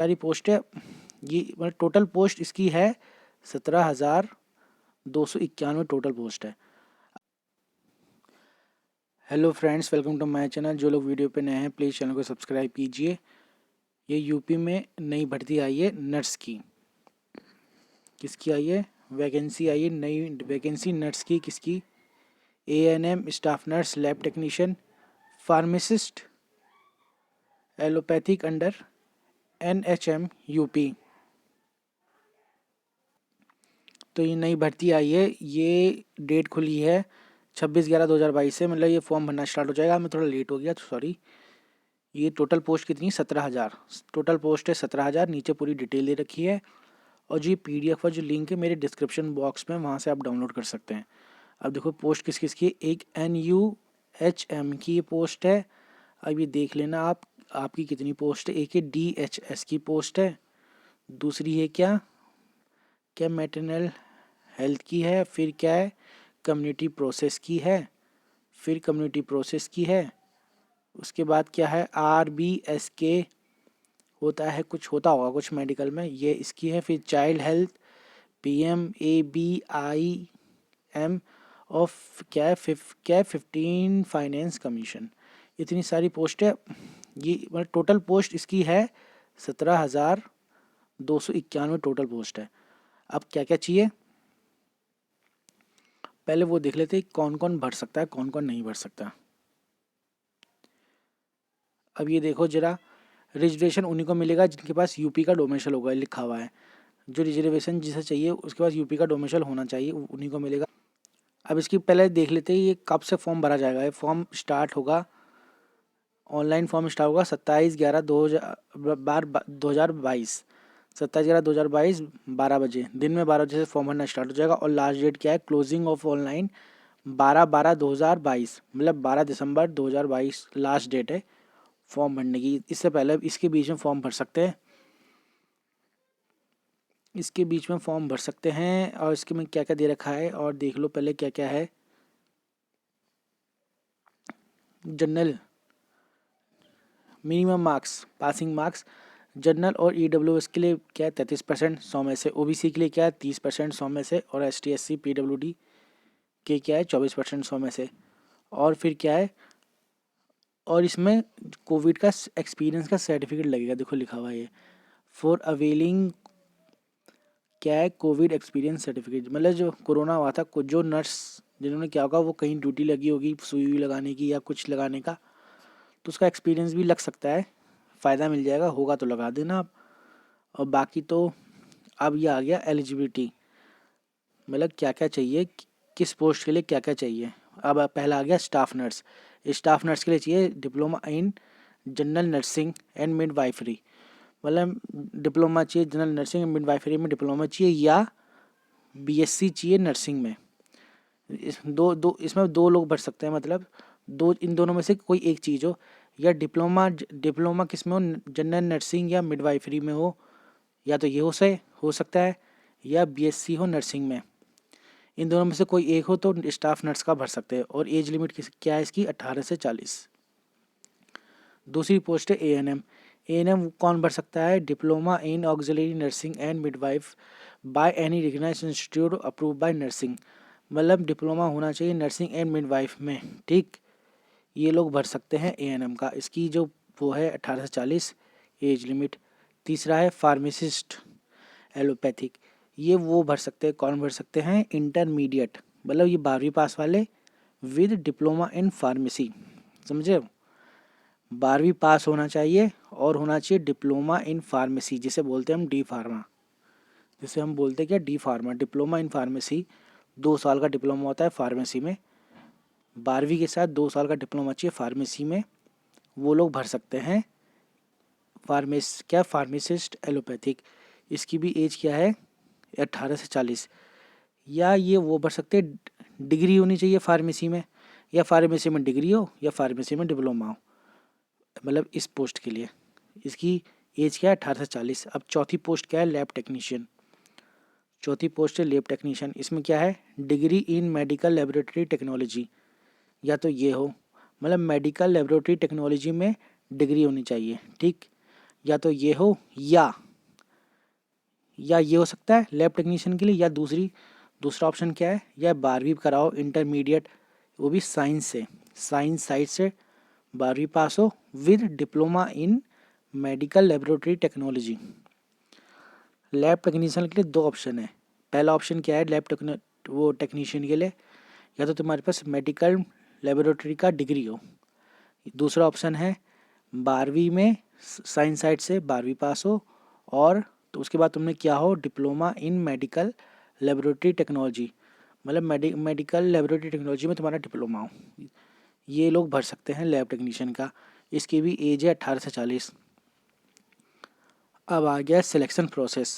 सारी पोस्ट है। ये मतलब टोटल पोस्ट इसकी है 17,291 टोटल पोस्ट है। Hello friends, welcome to my channel. जो लोग वीडियो पे नए हैं प्लीज़ चैनल को सब्सक्राइब कीजिए। ये यूपी में नई भर्ती आई है नर्स की। किसकी आई है? वैकेंसी आई है, नई वैकेंसी नर्स की। किसकी? ANM, staff nurse, lab technician, pharmacist, allopathic under NHM UP. तो ये नई भर्ती आई है। ये डेट खुली है 26/11/2022 से। मतलब ये फॉर्म भरना स्टार्ट हो जाएगा। मैं थोड़ा लेट हो गया तो सॉरी। ये टोटल पोस्ट कितनी? 17,000 टोटल पोस्ट है। 17,000 नीचे पूरी डिटेल दे रखी है। और जो ये PDF और जो लिंक है मेरे डिस्क्रिप्शन बॉक्स में, वहाँ से आप डाउनलोड कर सकते हैं। अब देखो पोस्ट किस किस की है। एक NUHM की ये पोस्ट है। अब ये देख लेना आप, आपकी कितनी पोस्ट है। एक है DHS की पोस्ट है। दूसरी है क्या क्या मैटरनल हेल्थ की है। फिर क्या है? कम्युनिटी प्रोसेस की है। फिर कम्युनिटी प्रोसेस की है। उसके बाद क्या है? RBSK होता है, कुछ होता होगा कुछ मेडिकल में, ये इसकी है। फिर चाइल्ड हेल्थ, PMABIM ऑफ क्या है 15 फाइनेंस कमीशन। इतनी सारी पोस्ट है। ये मतलब टोटल पोस्ट इसकी है 17,291 टोटल पोस्ट है। अब क्या क्या चाहिए पहले वो देख लेते हैं, कौन कौन भर सकता है कौन कौन नहीं भर सकता। अब ये देखो जरा, रिजर्वेशन उन्हीं को मिलेगा जिनके पास यूपी का डोमिसाइल होगा, लिखा हुआ है। जो रिजर्वेशन जिसे चाहिए उसके पास यूपी का डोमिसाइल होना चाहिए, उन्हीं को मिलेगा। अब इसकी पहले देख लेते हैं ये कब से फॉर्म भरा जाएगा। ये फॉर्म स्टार्ट होगा, ऑनलाइन फॉर्म स्टार्ट होगा 27/11/2022। 27/11/2022 12 बजे, दिन में 12 बजे से फॉर्म भरना स्टार्ट हो जाएगा। और लास्ट डेट क्या है? क्लोजिंग ऑफ ऑनलाइन 12/12/2022, मतलब 12 दिसंबर 2022 लास्ट डेट है फॉर्म भरने की। इससे पहले इसके बीच में फॉर्म भर सकते हैं। इसके बीच में फॉर्म भर सकते हैं। और इसके में क्या क्या दे रखा है और देख लो पहले क्या क्या है। General minimum marks, passing marks general और EWS के लिए क्या है 33% 100 में से। OBC के लिए क्या है 30% 100 में से। और ST SC PWD के क्या है 24% 100 में से। और फिर क्या है, और इसमें कोविड का एक्सपीरियंस का सर्टिफिकेट लगेगा। देखो लिखा हुआ है ये फॉर अवेलिंग क्या है, कोविड एक्सपीरियंस सर्टिफिकेट। मतलब जो कोरोना हुआ था, कुछ जो नर्स जिन्होंने क्या होगा, वो कहीं ड्यूटी लगी होगी सुई लगाने की या कुछ लगाने का, तो उसका एक्सपीरियंस भी लग सकता है, फ़ायदा मिल जाएगा। होगा तो लगा देना आप। और बाकी तो अब ये आ गया एलिजिबिलिटी, मतलब क्या क्या चाहिए, किस पोस्ट के लिए क्या क्या चाहिए। अब पहला आ गया स्टाफ नर्स। स्टाफ नर्स के लिए चाहिए diploma in general nursing and midwifery, मतलब डिप्लोमा चाहिए जनरल नर्सिंग एंड मिडवाइफरी में डिप्लोमा चाहिए, या BSc चाहिए नर्सिंग में। इसमें दो लोग भर सकते हैं, मतलब दो, इन दोनों में से कोई एक चीज़ हो। या डिप्लोमा किस में हो, जनरल नर्सिंग या मिडवाइफरी में हो, या तो ये हो सकता है, या BSc हो नर्सिंग में। इन दोनों में से कोई एक हो तो स्टाफ नर्स का भर सकते हैं। और एज लिमिट क्या है इसकी? 18 से 40। दूसरी पोस्ट है ANM कौन भर सकता है? Diploma in auxiliary nursing and midwife by any recognised institute approve by nursing, मतलब डिप्लोमा होना चाहिए नर्सिंग एंड मिडवाइफ में। ठीक, ये लोग भर सकते हैं ANM का। इसकी जो वो है 18 से 40 एज लिमिट। तीसरा है फार्मासिस्ट एलोपैथिक, ये वो भर सकते हैं। कौन भर सकते हैं? इंटरमीडिएट, मतलब ये 12वीं पास वाले विद डिप्लोमा इन फार्मेसी, समझे? 12वीं पास होना चाहिए और होना चाहिए डिप्लोमा इन फार्मेसी, जिसे बोलते हैं हम D फार्मा। जिसे हम बोलते हैं क्या? D pharma, diploma in pharmacy. 2 साल का डिप्लोमा होता है फार्मेसी में। 12वीं के साथ 2 साल का डिप्लोमा चाहिए फार्मेसी में। वो लोग भर सकते हैं फार्मासिस्ट एलोपैथिक। इसकी भी एज क्या है? 18 से 40। या ये वो भर सकते हैं, डिग्री होनी चाहिए फार्मेसी में, या फार्मेसी में डिग्री हो, या फार्मेसी में डिप्लोमा हो, मतलब इस पोस्ट के लिए। इसकी एज क्या है? 18 से 40। अब चौथी पोस्ट क्या है? Lab technician. चौथी पोस्ट है लैब टेक्नीशियन। इसमें क्या है? Degree in medical laboratory technology, या तो ये हो, मतलब मेडिकल लेबोरेटरी टेक्नोलॉजी में डिग्री होनी चाहिए। ठीक, या तो ये हो या ये हो सकता है लैब टेक्नीशियन के लिए, या दूसरा ऑप्शन क्या है, या 12वीं कराओ इंटरमीडिएट, वो भी साइंस से, साइंस साइड से 12वीं पास हो with diploma in medical laboratory technology. Lab technician के लिए दो ऑप्शन है। पहला ऑप्शन क्या है वो टेक्नीशियन के लिए, या तो तुम्हारे पास मेडिकल लेबोरेटरी का डिग्री हो। दूसरा ऑप्शन है 12वीं में साइंस साइड से 12वीं पास हो, और तो उसके बाद तुमने क्या हो, diploma in medical laboratory technology, मतलब मेडिकल लेबोरेटरी टेक्नोलॉजी में तुम्हारा डिप्लोमा हो। ये लोग भर सकते हैं लैब टेक्नीशियन का। इसकी भी एज है 18 से 40। अब आ गया सिलेक्शन प्रोसेस।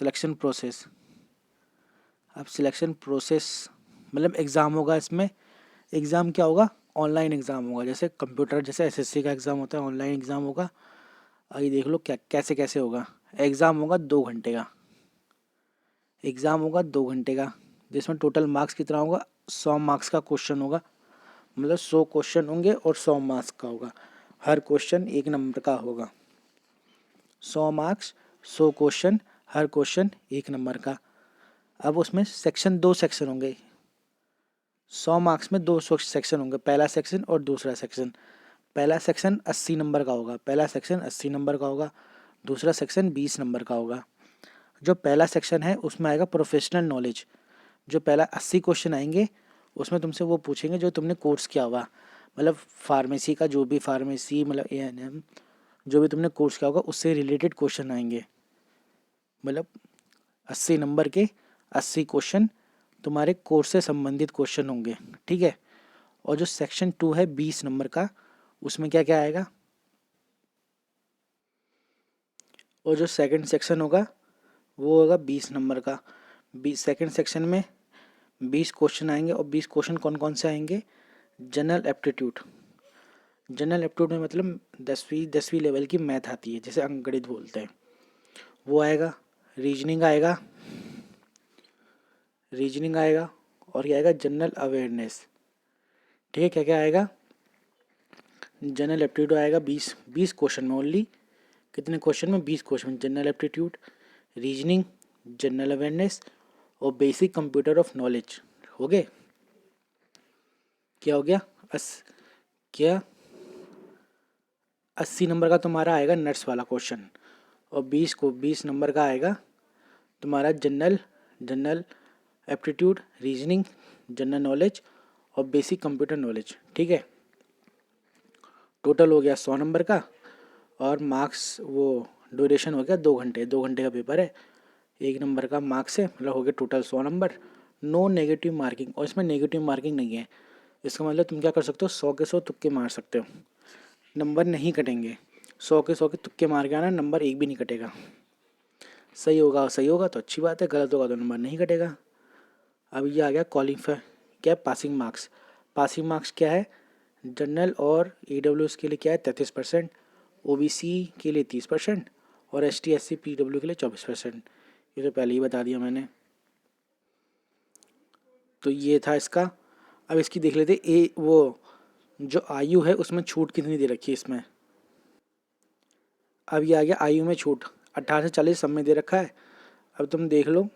अब सिलेक्शन प्रोसेस मतलब एग्ज़ाम होगा इसमें। एग्ज़ाम क्या होगा, ऑनलाइन एग्ज़ाम होगा, जैसे कंप्यूटर, जैसे एसएससी का एग्ज़ाम होता है, ऑनलाइन एग्ज़ाम होगा। आइए देख लो क्या कैसे कैसे होगा। एग्ज़ाम होगा 2 घंटे का। एग्ज़ाम होगा 2 घंटे का, जिसमें टोटल मार्क्स कितना होगा, 100 मार्क्स का क्वेश्चन होगा। मतलब 100 क्वेश्चन होंगे और 100 मार्क्स का होगा। हर क्वेश्चन 1 नंबर का होगा। 100 मार्क्स, 100 क्वेश्चन, हर क्वेश्चन 1 नंबर का। अब उसमें दो सेक्शन होंगे। 100 मार्क्स में 2 सेक्शन होंगे, पहला सेक्शन और दूसरा सेक्शन। पहला सेक्शन 80 नंबर का होगा, दूसरा सेक्शन 20 नंबर का होगा। जो पहला सेक्शन है उसमें आएगा प्रोफेशनल नॉलेज। जो पहला 80 क्वेश्चन आएंगे उसमें तुमसे वो पूछेंगे जो तुमने कोर्स किया होगा, मतलब फार्मेसी का, जो भी फार्मेसी मतलब एएनएम, जो भी तुमने कोर्स किया होगा उससे रिलेटेड क्वेश्चन आएंगे। मतलब 80 नंबर के 80 क्वेश्चन तुम्हारे कोर्स से संबंधित क्वेश्चन होंगे, ठीक है। और जो सेक्शन 2 है 20 नंबर का, उसमें क्या क्या आएगा। और जो सेकंड सेक्शन होगा वो होगा 20 नंबर का। सेकंड सेक्शन में 20 क्वेश्चन आएंगे, और 20 क्वेश्चन कौन कौन से आएंगे, जनरल एप्टीट्यूड। जनरल एप्टीट्यूड में मतलब 10वीं लेवल की मैथ आती है, जैसे अंकगणित बोलते हैं, वो आएगा। रीजनिंग आएगा, और ये आएगा जनरल अवेयरनेस। ठीक है, क्या क्या आएगा, जनरल एप्टीट्यूड आएगा 20 क्वेश्चन में ओनली। कितने क्वेश्चन में, 20 question. General aptitude, reasoning, general awareness और बेसिक कंप्यूटर ऑफ नॉलेज। हो गए। क्या हो गया, क्या 80 नंबर का तुम्हारा आएगा नट्स वाला क्वेश्चन, और 20 नंबर का आएगा तुम्हारा general aptitude, reasoning, general knowledge और बेसिक कंप्यूटर नॉलेज। ठीक है, टोटल हो गया 100 नंबर का। और मार्क्स वो ड्यूरेशन हो गया 2 घंटे, 2 घंटे का पेपर है। 1 नंबर का मार्क्स है, मतलब हो गया total 100 number. No negative marking, और इसमें नेगेटिव मार्किंग नहीं है। इसका मतलब तुम क्या कर सकते हो, 100 के 100 तुक्के मार सकते हो, नंबर नहीं कटेंगे। 100 के 100 के तुक्के मार के आना, नंबर एक भी नहीं कटेगा। सही होगा तो अच्छी बात है, गलत होगा तो नंबर नहीं कटेगा। अब ये आ गया क्वालिफाई, क्या पासिंग मार्क्स। पासिंग मार्क्स क्या है, जनरल और EWS के लिए क्या है 33%, OBC के लिए 30% और ST SC PW के लिए 24%। ये तो पहले ही बता दिया मैंने। तो ये था इसका। अब इसकी देख लेते वो जो आयु है उसमें छूट कितनी दे रखी है इसमें। अब ये आ गया आयु में छूट, 18 से 40 सब में दे रखा है। अब तुम देख लो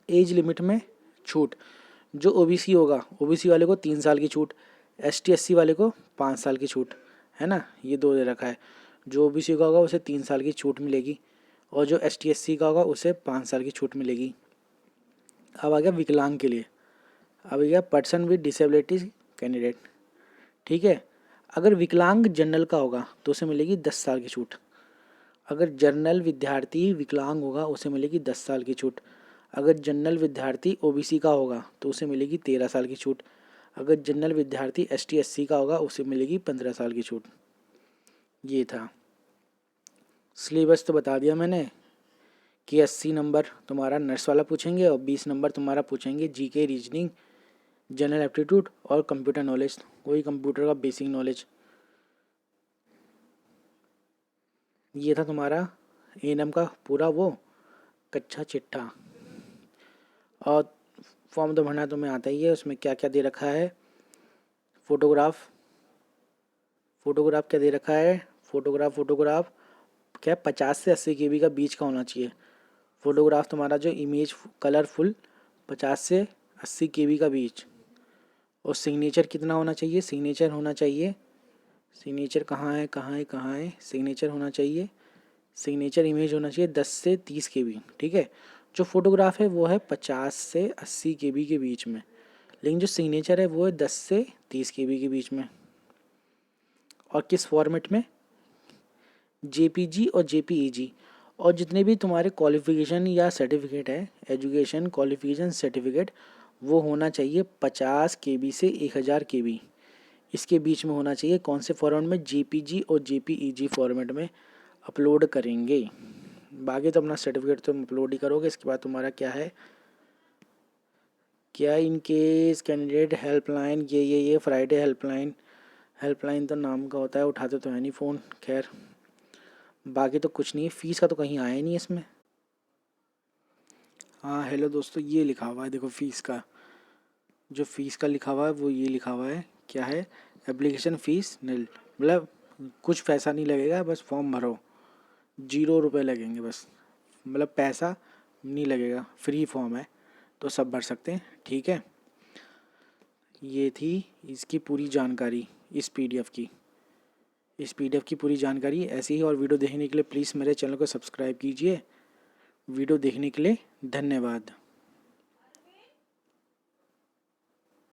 एज लिमिट में छूट। जो OBC होगा, OBC वाले को 3 साल की छूट, ST SC वाले को 5 साल की छूट, है ना, ये दो दे रखा है। जो OBC का होगा उसे 3 साल की छूट मिलेगी, और जो ST SC का होगा उसे 5 साल की छूट मिलेगी। अब आ गया विकलांग के लिए। अब आ गया पर्सन विद डिसेबिलिटी कैंडिडेट। ठीक है, अगर विकलांग जनरल का होगा तो उसे मिलेगी 10 साल की छूट। अगर जनरल विद्यार्थी विकलांग होगा उसे मिलेगी 10 साल की छूट। अगर जनरल विद्यार्थी OBC का होगा तो उसे मिलेगी 13 साल की छूट। अगर जनरल विद्यार्थी ST SC का होगा उसे मिलेगी 15 साल की छूट। ये था सिलेबस, तो बता दिया मैंने कि 80 नंबर तुम्हारा नर्स वाला पूछेंगे और 20 नंबर तुम्हारा पूछेंगे GK, रीजनिंग, जनरल एप्टीट्यूड और कंप्यूटर नॉलेज, वही कंप्यूटर का बेसिक नॉलेज। ये था तुम्हारा A&M का पूरा वो कच्चा चिट्ठा। और फॉर्म तो भरना तुम्हें आता ही है, उसमें क्या क्या दे रखा है। फोटोग्राफ क्या दे रखा है, फोटोग्राफ क्या 50 से 80 KB का बीच का होना चाहिए। फोटोग्राफ तुम्हारा जो इमेज कलरफुल 50 से 80 KB का बीच। और सिग्नेचर कितना होना चाहिए? सिग्नेचर होना चाहिए, सिग्नेचर कहाँ है, सिग्नेचर होना चाहिए, सिग्नेचर इमेज होना चाहिए 10 से 30 KB। ठीक है, जो फोटोग्राफ है वो है 50 से 80 KB के बीच में, लेकिन जो सिग्नेचर है वो है 10 से 30 KB के बीच में। और किस फॉर्मेट में? JPG और JPEG। और जितने भी तुम्हारे क्वालिफिकेशन या सर्टिफिकेट है, एजुकेशन क्वालिफिकेशन सर्टिफिकेट, वो होना चाहिए 50 KB से 1000 KB, इसके बीच में होना चाहिए। कौन से फॉर्मेट में? JPG और JPEG फॉर्मेट में अपलोड करेंगे। बाकी तो अपना सर्टिफिकेट तुम अपलोड ही करोगे। इसके बाद तुम्हारा क्या है, क्या इन केस कैंडिडेट हेल्पलाइन, ये फ्राइडे हेल्पलाइन तो नाम का होता है, उठाते तो है नहीं फ़ोन। खैर बाकी तो कुछ नहीं है, फ़ीस का तो कहीं आया ही नहीं इसमें। हाँ हेलो दोस्तों, ये लिखा हुआ है देखो फ़ीस का, जो फ़ीस का लिखा हुआ है वो ये लिखा हुआ है, क्या है? एप्लीकेशन फ़ीस नील, मतलब कुछ पैसा नहीं लगेगा, बस फॉर्म भरो, 0 रुपये लगेंगे बस, मतलब पैसा नहीं लगेगा, फ्री फॉर्म है, तो सब भर सकते हैं। ठीक है, ये थी इसकी पूरी जानकारी, इस PDF की पूरी जानकारी। ऐसी ही और वीडियो देखने के लिए प्लीज़ मेरे चैनल को सब्सक्राइब कीजिए। वीडियो देखने के लिए धन्यवाद।